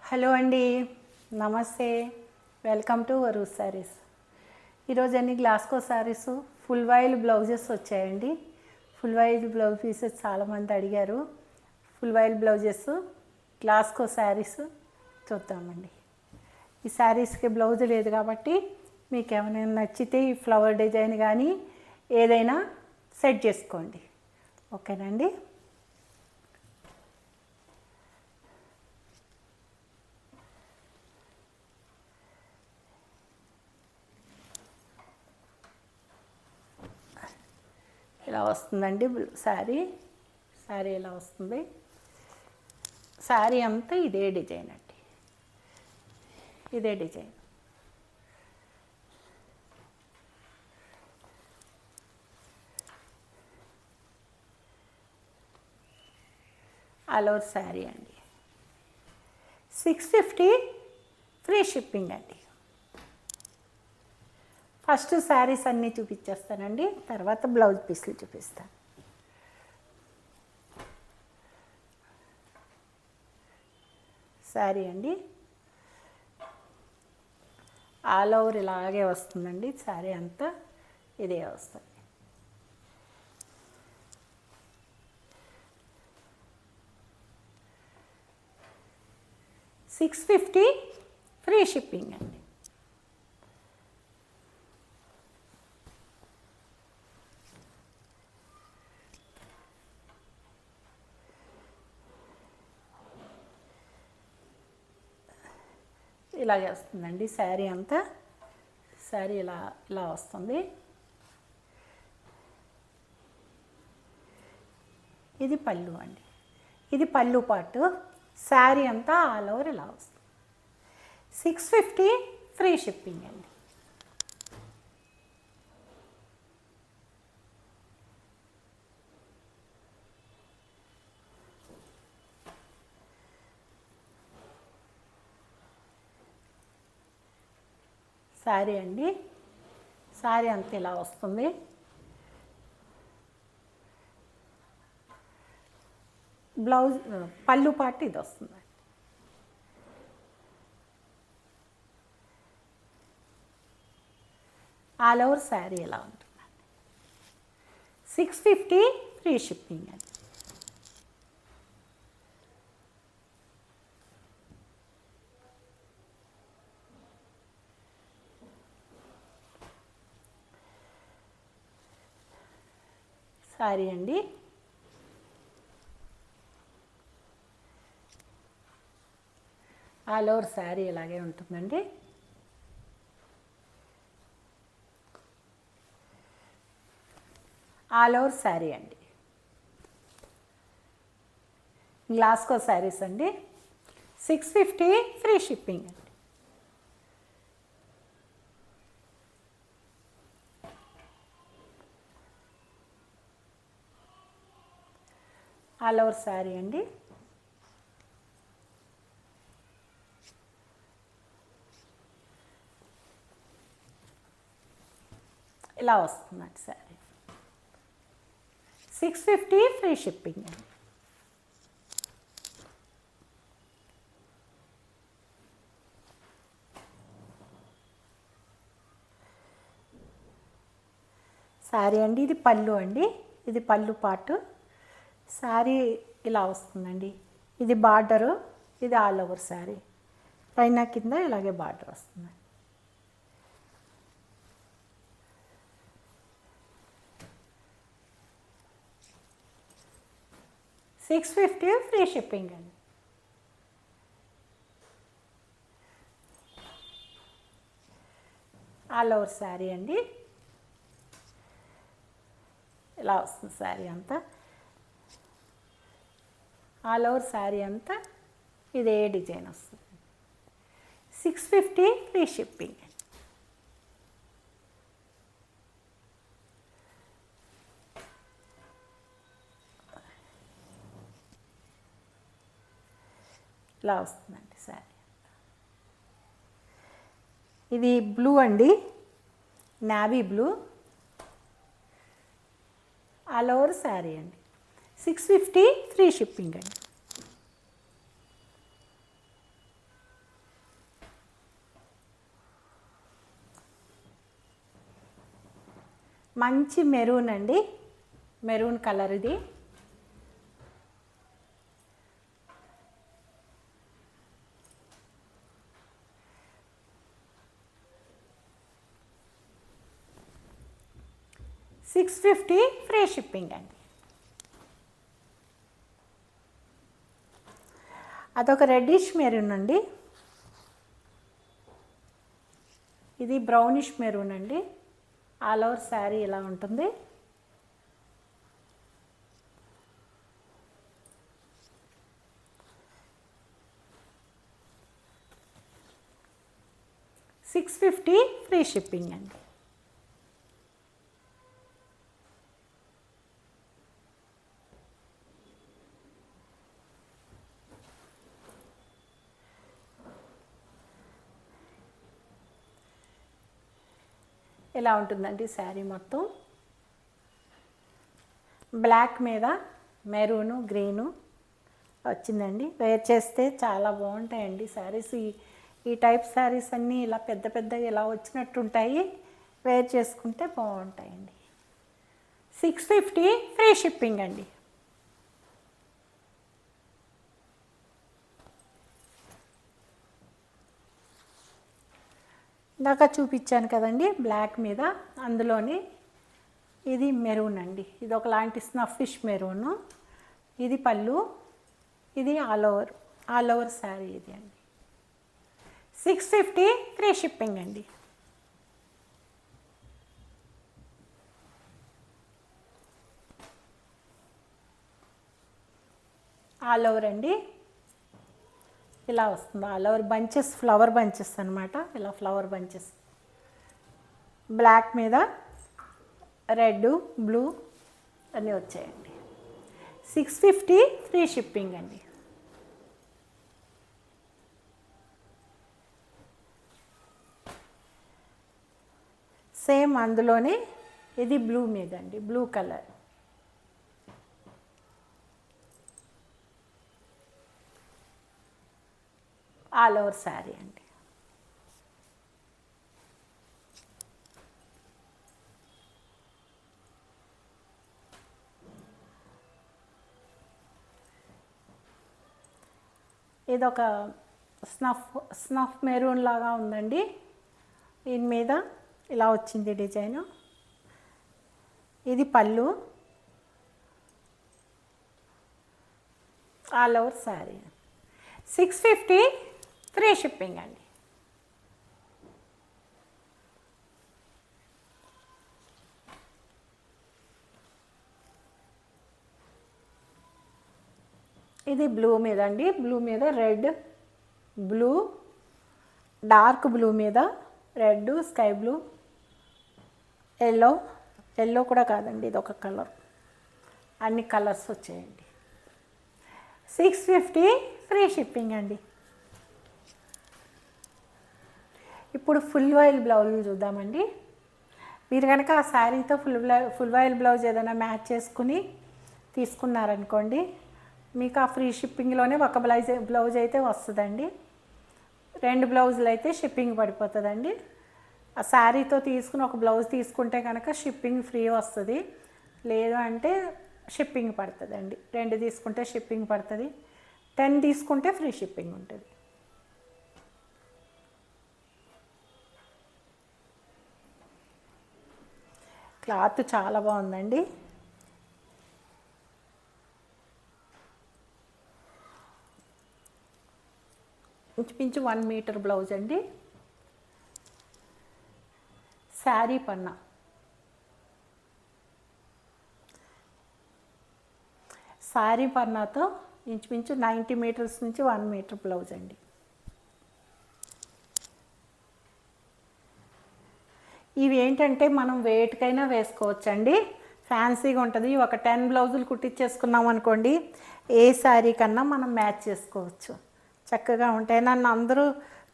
Hello అండి, నమస్తే. Welcome to Varu's saris. ఈరోజు అన్ని Glasgow saris full voile blouses వచ్చాయండి. ఫుల్ వైల్ బ్లౌజ్ పీసెస్ చాలామంది అడిగారు. Full voile blouses Glasgow saris చూద్దామండి. ఈ శారీస్కి బ్లౌజ్ లేదు కాబట్టి మీకు ఏమైనా నచ్చితే ఈ ఫ్లవర్ డిజైన్ కానీ ఏదైనా సెట్ చేసుకోండి. ఓకేనండి. ఇలా వస్తుందండి శారీ ఇలా వస్తుంది. శారీ అంతా ఇదే డిజైన్ అండి, ఇదే డిజైన్. ఆల్ ఓవర్ శారీ అండి. 650 ఫ్రీ షిప్పింగ్ అండి. ఫస్ట్ శారీస్ అన్నీ చూపించేస్తానండి, తర్వాత బ్లౌజ్ పీస్లు చూపిస్తాను. శారీ అండి ఆల్ ఓవర్ ఇలాగే వస్తుందండి. శారీ అంతా ఇదే వస్తుంది. $650 ఫ్రీ షిప్పింగ్ అండి. ఇలాగే వస్తుందండి శారీ అంతా. శారీ ఇలా వస్తుంది. ఇది పళ్ళు అండి, ఇది పళ్ళు పాటు. శారీ అంతా ఆల్ ఓవర్ ఇలా వస్తుంది. 650 ఫ్రీ షిప్పింగ్ అండి. శారీ అండి, శారీ అంతా ఇలా వస్తుంది. బ్లౌజ్ పళ్ళు పాటు ఇది వస్తుంది. ఆల్ ఓవర్ శారీ ఇలా ఉంటుందండి. 650 ఫ్రీ షిప్పింగ్ అండి. శారీ అండి ఆల్ ఓవర్ శారీ ఇలాగే ఉంటుందండి. ఆల్ ఓవర్ శారీ అండి. గ్లాస్కో శారీస్ అండి. 650 ఫ్రీ షిప్పింగ్ అండి. ఆల్ ఓవర్ శారీ అండి. ఇలా వస్తుందండి శారీ. 650 ఫ్రీ షిప్పింగ్ అండి. శారీ అండి, ఇది పళ్ళు అండి, ఇది పళ్ళు పాటు. శారీ ఇలా వస్తుందండి. ఇది బార్డరు, ఇది ఆల్ ఓవర్ శారీ. పైన కింద ఇలాగే బార్డర్ వస్తుంది. $650 ఫ్రీ షిప్పింగ్ అండి. ఆల్ ఓవర్ శారీ అండి ఇలా వస్తుంది. శారీ అంతా ఆల్ ఓవర్ శారీ అంతా ఇదే డిజైన్ వస్తుంది. 650 ఫ్రీ షిప్పింగ్. ఇలా వస్తుందండి శారీ. ఇది బ్లూ అండి, navy blue. All over sari అండి. 650 ఫ్రీ షిప్పింగ్ అండి. మంచి మెరూన్ అండి, మెరూన్ కలర్ ఇది. $650 ఫ్రీ షిప్పింగ్ అండి. అదొక రెడ్డిష్ మెరూన్ అండి, ఇది బ్రౌనిష్ మెరూన్ అండి. ఆల్ ఓవర్ శారీ ఇలా ఉంటుంది. $650 ఫ్రీ షిప్పింగ్ అండి. ఇలా ఉంటుందండి శారీ మొత్తం. బ్లాక్ మీద మెరూను గ్రీను వచ్చిందండి. వేర్ చేస్తే చాలా బాగుంటాయండి శారీస్. ఈ టైప్ శారీస్ అన్నీ ఇలా పెద్ద పెద్దగా ఇలా వచ్చినట్టు ఉంటాయి, వేర్ చేసుకుంటే బాగుంటాయండి. $650 ఫ్రీ షిప్పింగ్ అండి. ఇందాక చూపించాను కదండి బ్లాక్ మీద, అందులోని ఇది మెరూన్ అండి. ఇది ఒకలాంటి స్నఫిష్ మెరూను. ఇది పళ్ళు, ఇది ఆల్ ఓవర్ శారీ ఇది అండి. $650 ఫ్రీ షిప్పింగ్ అండి. ఆల్ ఓవర్ అండి, ఇలా వస్తుంది. All over bunches, flower bunches అనమాట. ఇలా ఫ్లవర్ బంచెస్ బ్లాక్ మీద రెడ్, బ్లూ అన్నీ వచ్చాయండి. $650 ఫ్రీ షిప్పింగ్ అండి. సేమ్ అందులోనే ఇది బ్లూ మీద అండి, blue colour. All over sari అండి. ఇదొక స్నఫ్ మెరూన్ లాగా ఉందండి. దీని మీద ఇలా వచ్చింది డిజైను. ఇది పళ్ళు, all over sari. $650 free shipping అండి. ఇది బ్లూ మీద అండి, బ్లూ మీద రెడ్, బ్లూ, డార్క్ బ్లూ మీద రెడ్, స్కై బ్లూ, ఎల్లో కూడా కాదండి, ఇది ఒక కలర్. అన్ని కలర్స్ వచ్చాయండి. $650 ఫ్రీ షిప్పింగ్ అండి. ఇప్పుడు ఫుల్ వాయిల్ బ్లౌజులు చూద్దామండి. మీరు కనుక ఆ శారీతో ఫుల్ వాయిల్ బ్లౌజ్ ఏదైనా మ్యాచ్ చేసుకుని తీసుకున్నారనుకోండి, మీకు ఆ ఫ్రీ షిప్పింగ్లోనే ఒక బ్లౌజ్ అయితే వస్తుందండి. 2 బ్లౌజులు అయితే షిప్పింగ్ పడిపోతుందండి. ఆ శారీతో తీసుకుని ఒక బ్లౌజ్ తీసుకుంటే కనుక షిప్పింగ్ ఫ్రీ వస్తుంది, లేదు అంటే షిప్పింగ్ పడుతుందండి. 2 తీసుకుంటే షిప్పింగ్ పడుతుంది, 10 తీసుకుంటే ఫ్రీ షిప్పింగ్ ఉంటుంది. క్లాత్ చాలా బాగుందండి. ఇంచుమించు 1 మీటర్ బ్లౌజ్ అండి. శారీ పన్నా, శారీ పన్నాతో ఇంచుమించు 90 మీటర్స్ నుంచి 1 మీటర్ బ్లౌజ్ అండి. ఇవి ఏంటంటే మనం వెయిట్కైనా వేసుకోవచ్చండి, ఫ్యాన్సీగా ఉంటుంది. ఒక 10 బ్లౌజులు కుట్టించేసుకున్నాం అనుకోండి, ఏ శారీ కన్నా మనం మ్యాచ్ చేసుకోవచ్చు, చక్కగా ఉంటాయి. నన్ను అందరూ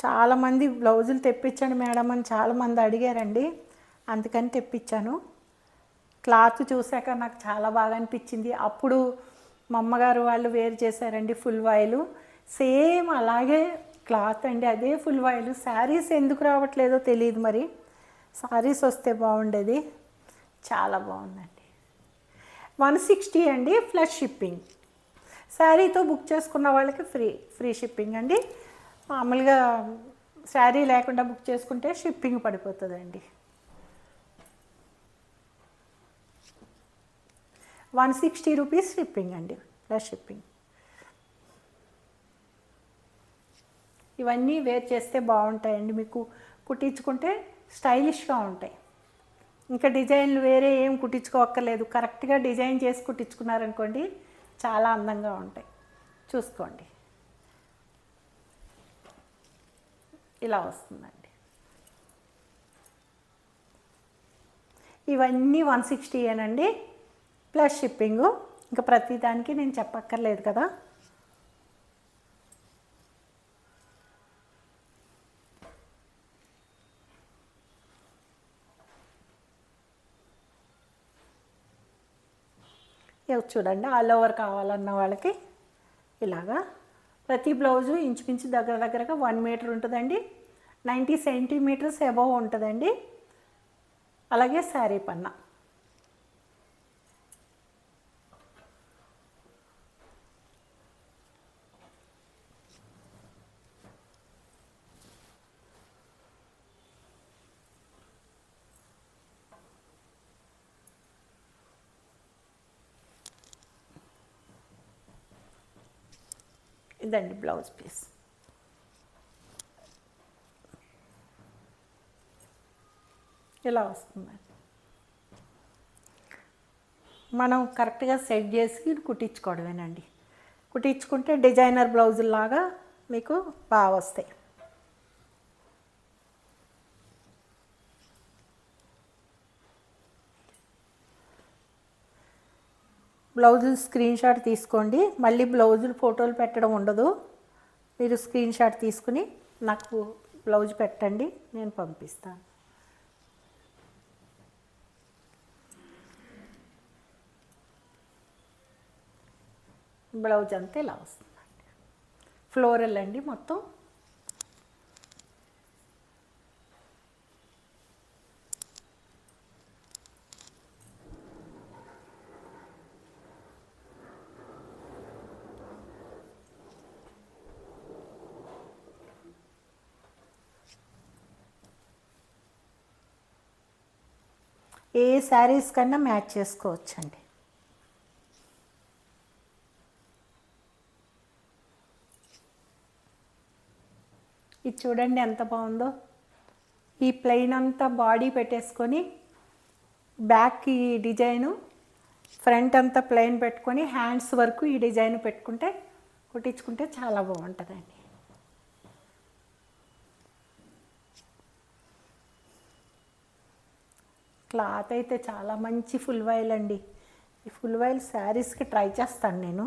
చాలామంది బ్లౌజులు తెప్పించండి మేడం అని చాలామంది అడిగారండి, అందుకని తెప్పించాను. క్లాత్ చూశాక నాకు చాలా బాగా అనిపించింది. అప్పుడు మా అమ్మగారు వాళ్ళు వేరు చేశారండి ఫుల్ వాయిల్, సేమ్ అలాగే క్లాత్ అండి, అదే ఫుల్ వాయిల్. శారీస్ ఎందుకు రావట్లేదో తెలియదు, మరి శారీస్ వస్తే బాగుండేది. చాలా బాగుందండి. 160 అండి ప్లస్ షిప్పింగ్. శారీతో బుక్ చేసుకున్న వాళ్ళకి ఫ్రీ షిప్పింగ్ అండి. మామూలుగా శారీ లేకుండా బుక్ చేసుకుంటే షిప్పింగ్ పడిపోతుందండి. 160 రూపీస్ షిప్పింగ్ అండి, ప్లస్ షిప్పింగ్. ఇవన్నీ వేర్ చేస్తే బాగుంటాయండి, మీకు కుట్టించుకుంటే స్టైలిష్గా ఉంటాయి. ఇంకా డిజైన్లు వేరే ఏం కుట్టించుకోవక్కర్లేదు, కరెక్ట్గా డిజైన్ చేసి కుట్టించుకున్నారనుకోండి చాలా అందంగా ఉంటాయి. చూసుకోండి, ఇలా వస్తుందండి. ఇవన్నీ 160 ఏనండి ప్లస్ షిప్పింగు. ఇంకా ప్రతిదానికి నేను చెప్పక్కర్లేదు కదా. చూడండి, ఆల్ ఓవర్ కావాలన్న వాళ్ళకి ఇలాగా ప్రతి బ్లౌజు ఇంచుమించు దగ్గరగా 1 మీటర్ ఉంటుందండి. 90 సెంటీమీటర్స్ అబవ్ ఉంటుందండి. అలాగే శారీ పన్నా ఇదండి బ్లౌజ్ పీస్. ఇలా వస్తుందండి. మనం కరెక్ట్గా సెట్ చేసి కుట్టించుకోవడమేనండి. కుట్టించుకుంటే డిజైనర్ బ్లౌజుల్లాగా మీకు బాగా వస్తాయి. బ్లౌజులు స్క్రీన్ షాట్ తీసుకోండి. మళ్ళీ బ్లౌజులు ఫోటోలు పెట్టడం ఉండదు. మీరు స్క్రీన్ షాట్ తీసుకుని నాకు బ్లౌజ్ పెట్టండి, నేను పంపిస్తాను. బ్లౌజ్ అంతా ఇలా వస్తుందండి. ఫ్లోరల్ అండి మొత్తం. ఏ శారీస్ కన్నా మ్యాచ్ చేసుకోవచ్చండి. ఇది చూడండి ఎంత బాగుందో. ఈ ప్లెయిన్ అంతా బాడీ పెట్టేసుకొని బ్యాక్ ఈ డిజైను, ఫ్రంట్ అంతా ప్లెయిన్ పెట్టుకొని హ్యాండ్స్ వరకు ఈ డిజైన్ పెట్టుకుంటే కుట్టించుకుంటే చాలా బాగుంటుందండి. క్లాత్ అయితే చాలా మంచి ఫుల్ వైల్ అండి. ఈ ఫుల్ వైల్ శారీస్కి ట్రై చేస్తాను నేను.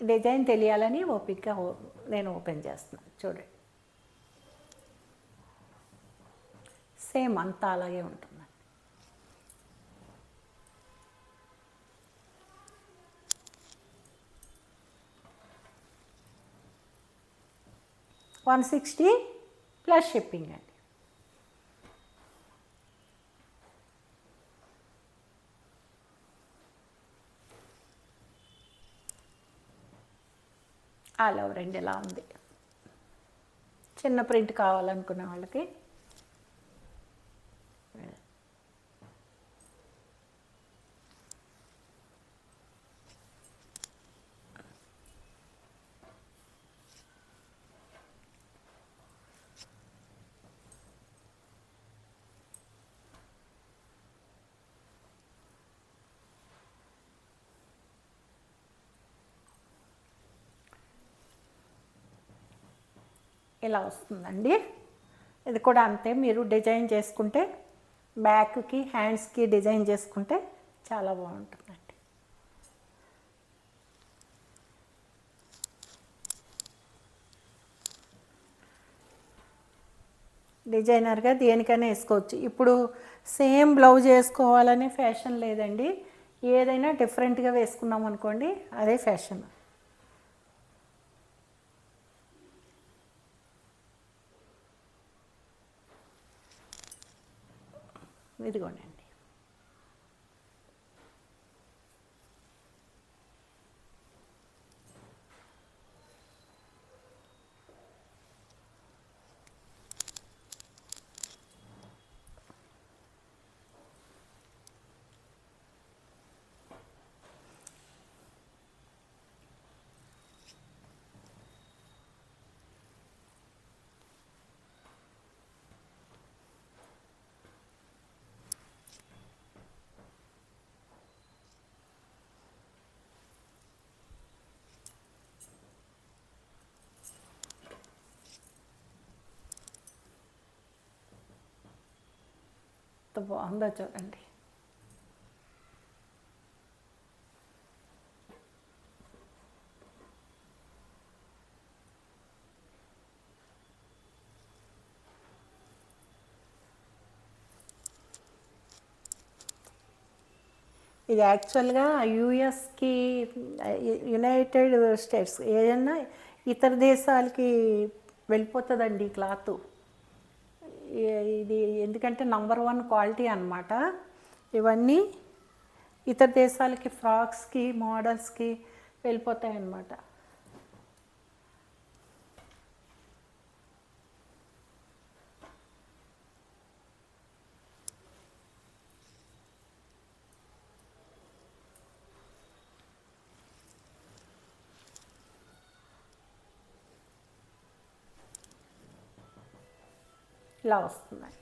డిజైన్ తెలియాలని ఓపిక్గా నేను ఓపెన్ చేస్తున్నాను. చూడండి, సేమ్ అంతా అలాగే ఉంటుంది. $160 ప్లస్ షిప్పింగ్ అండి. ఆల్ ఓవర్ అండి ఇలా ఉంది. చిన్న ప్రింట్ కావాలనుకునే వాళ్ళకి ఇలా వస్తుందండి. ఇది కూడా అంతే, మీరు డిజైన్ చేసుకుంటే బ్యాక్కి హ్యాండ్స్కి డిజైన్ చేసుకుంటే చాలా బాగుంటుందండి. డిజైనర్గా దేనికైనా వేసుకోవచ్చు. ఇప్పుడు సేమ్ బ్లౌజ్ వేసుకోవాలనే ఫ్యాషన్ లేదండి, ఏదైనా డిఫరెంట్గా వేసుకున్నాం అనుకోండి అదే ఫ్యాషన్. ఇదిగోండి. ఎంత బాగుందో చూడండి. ఇది యాక్చువల్గా యుఎస్కి, యునైటెడ్ స్టేట్స్, ఏదైనా ఇతర దేశాలకి వెళ్ళిపోతుందండి క్లాత్. ఇది ఎందుకంటే #1 క్వాలిటీ అన్నమాట. ఇవన్నీ ఇతర దేశాలకి ఫ్రాక్స్కి మోడల్స్కి వెళ్ళిపోతాయి అన్నమాట. ఇలా వస్తుందండి.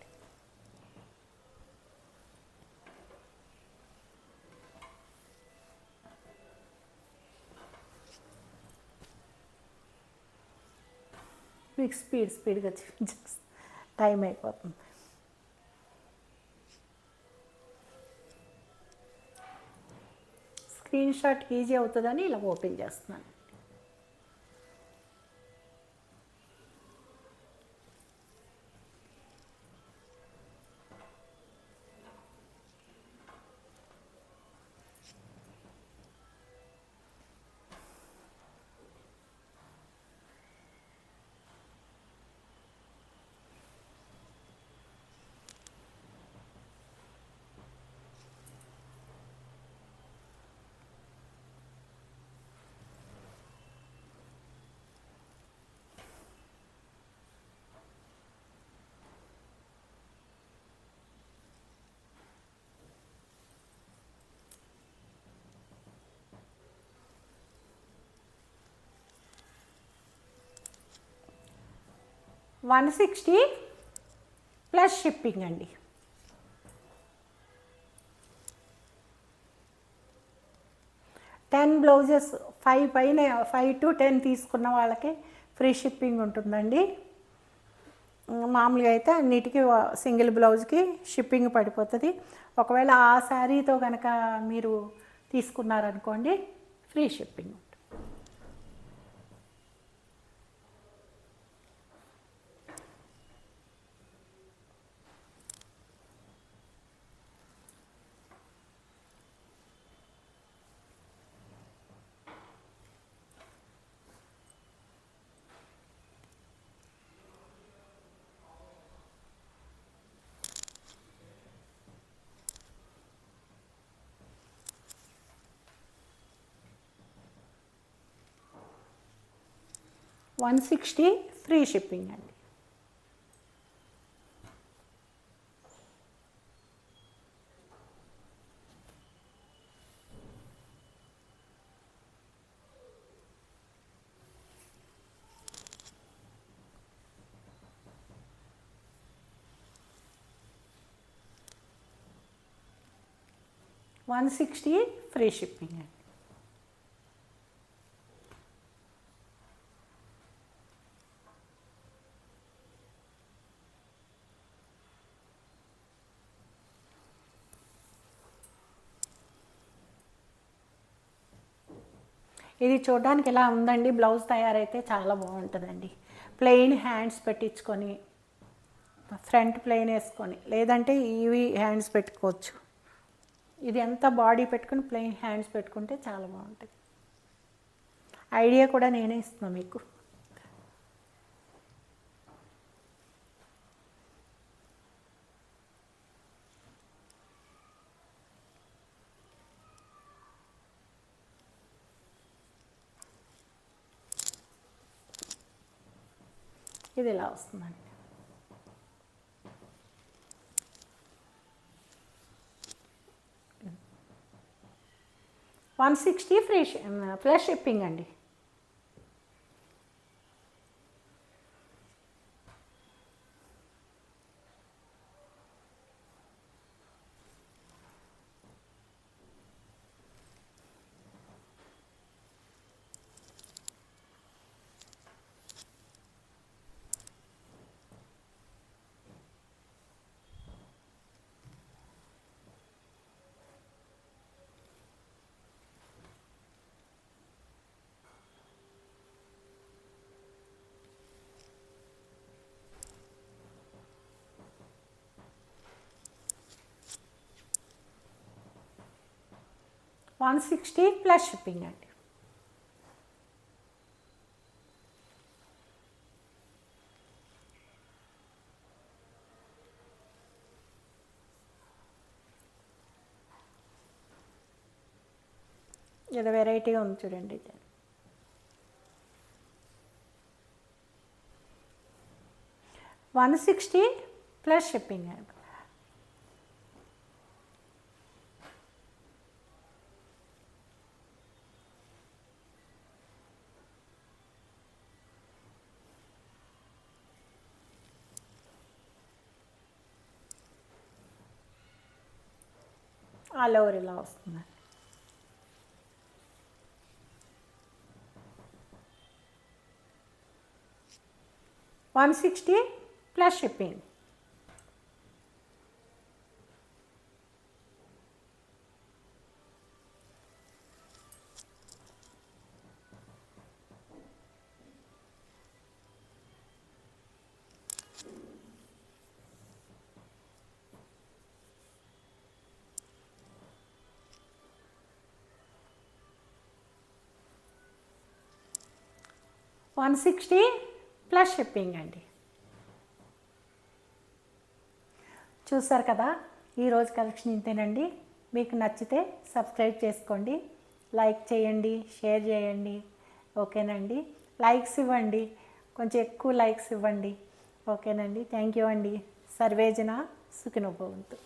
మీకు స్పీడ్గా చూపించేసి టైం అయిపోతుంది. స్క్రీన్ షాట్ ఈజీ అవుతుందని ఇలా ఓపెన్ చేస్తున్నాను. $160 ప్లస్ షిప్పింగ్ అండి. బ్లౌజెస్ 5 to 10 తీసుకున్న వాళ్ళకి ఫ్రీ షిప్పింగ్ ఉంటుందండి. మామూలుగా అయితే అన్నిటికీ సింగిల్ బ్లౌజ్కి షిప్పింగ్ పడిపోతుంది. ఒకవేళ ఆ శారీతో కనుక మీరు తీసుకున్నారనుకోండి ఫ్రీ షిప్పింగ్. 160 ఫ్రీ షిప్పింగ్ అండి. $160 ఫ్రీ షిప్పింగ్ అండి. ఇది చూడడానికి ఎలా ఉందండి, బ్లౌజ్ తయారైతే చాలా బాగుంటుందండి. ప్లెయిన్ హ్యాండ్స్ పెట్టించుకొని ఫ్రంట్ ప్లెయిన్ వేసుకొని, లేదంటే ఇవి హ్యాండ్స్ పెట్టుకోవచ్చు. ఇది ఎంత బాడీ పెట్టుకుని ప్లెయిన్ హ్యాండ్స్ పెట్టుకుంటే చాలా బాగుంటుంది. ఐడియా కూడా నేనే ఇస్తున్నాను మీకు. ఇది ఇలా వస్తుందండి. $160 ఫ్రీ ప్లస్ షిప్పింగ్ అండి. $160 ప్లస్ షిప్పింగ్ అండి. ఏదో వెరైటీగా ఉంది చూడండి. $160 ప్లస్ షిప్పింగ్ అండి. ఆల్ ఓవర్ ఇలా వస్తుంది. $160 ప్లస్ షిప్పింగ్. $160 ప్లస్ షిప్పింగ్ అండి. చూసారు కదా, ఈరోజు కలెక్షన్ ఇంతేనండి. మీకు నచ్చితే సబ్స్క్రైబ్ చేసుకోండి, లైక్ చేయండి, షేర్ చేయండి. ఓకేనండి, లైక్స్ ఇవ్వండి, కొంచెం ఎక్కువ లైక్స్ ఇవ్వండి. ఓకేనండి, థ్యాంక్ యూ అండి. సర్వేజన సుఖినో భవంతు.